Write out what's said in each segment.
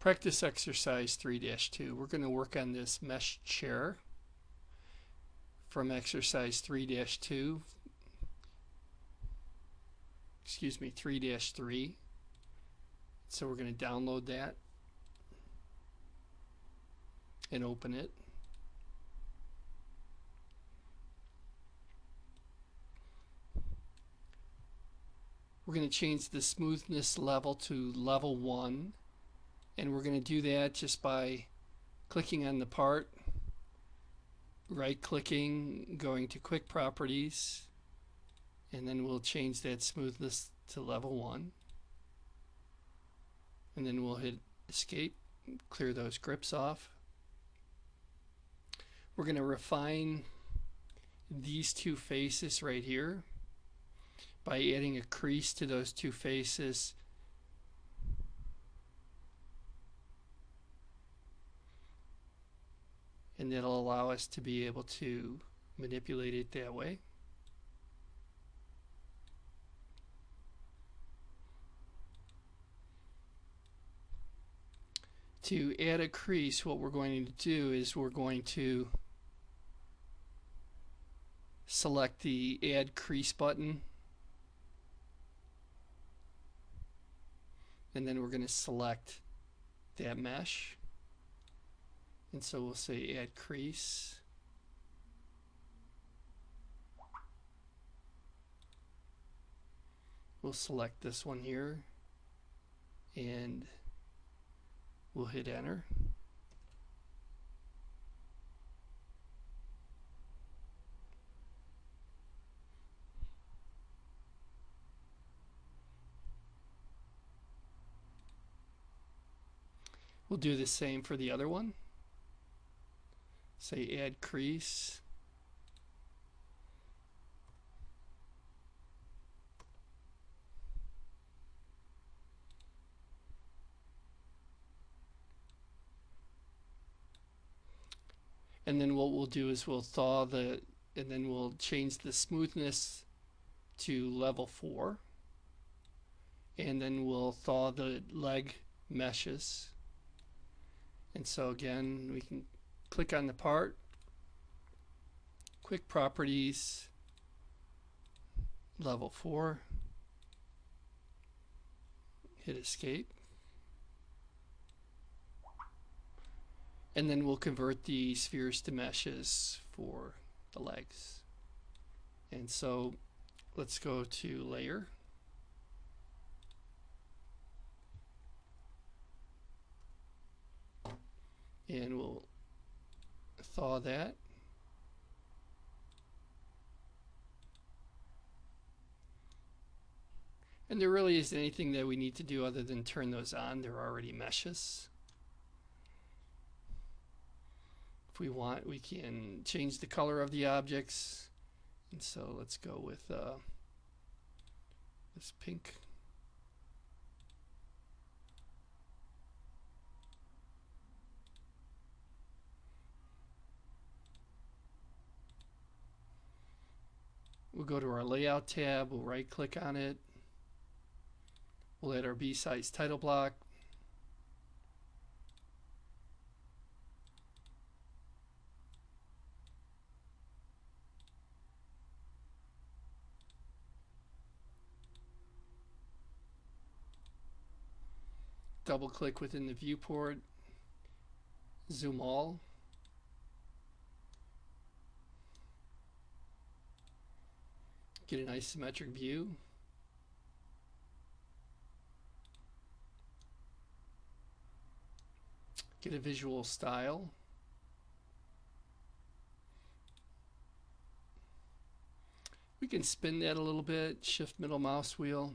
Practice exercise 3-2. We're going to work on this mesh chair from exercise 3-2. Excuse me, 3-3. So we're going to download that and open it. We're going to change the smoothness level to level 1, and we're going to do that just by clicking on the part, right clicking, going to quick properties, and then we'll change that smoothness to level 1, and then we'll hit escape, clear those grips off. We're going to refine these two faces right here by adding a crease to those two faces. And that'll allow us to be able to manipulate it that way. To add a crease, what we're going to do is we're going to select the Add Crease button, and then we're going to select that mesh, and so we'll say Add Crease. We'll select this one here and we'll hit enter. We'll do the same for the other one. Say Add Crease. And then what we'll do is we'll thaw and then we'll change the smoothness to level 4. And then we'll thaw the leg meshes. And so again, we can click on the part, quick properties, level 4, hit escape, and then we'll convert the spheres to meshes for the legs. And so let's go to layer, and we'll thaw that. And there really isn't anything that we need to do other than turn those on. They're already meshes. If we want, we can change the color of the objects. And so let's go with this pink. We'll go to our layout tab, we'll right click on it, we'll add our B-size title block, double click within the viewport, zoom all, get an isometric view, get a visual style, we can spin that a little bit, shift middle mouse wheel,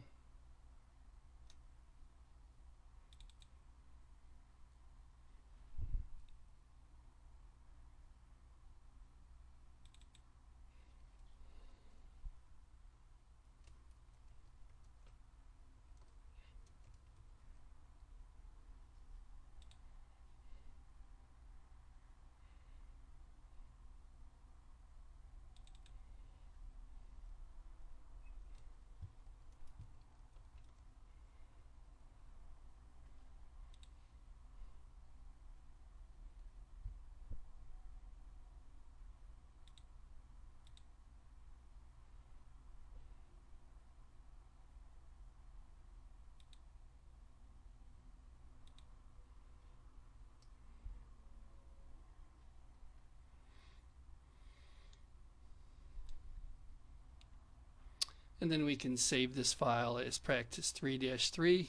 And then we can save this file as practice 3-3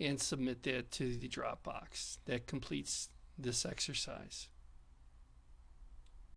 and submit that to the Dropbox. That completes this exercise.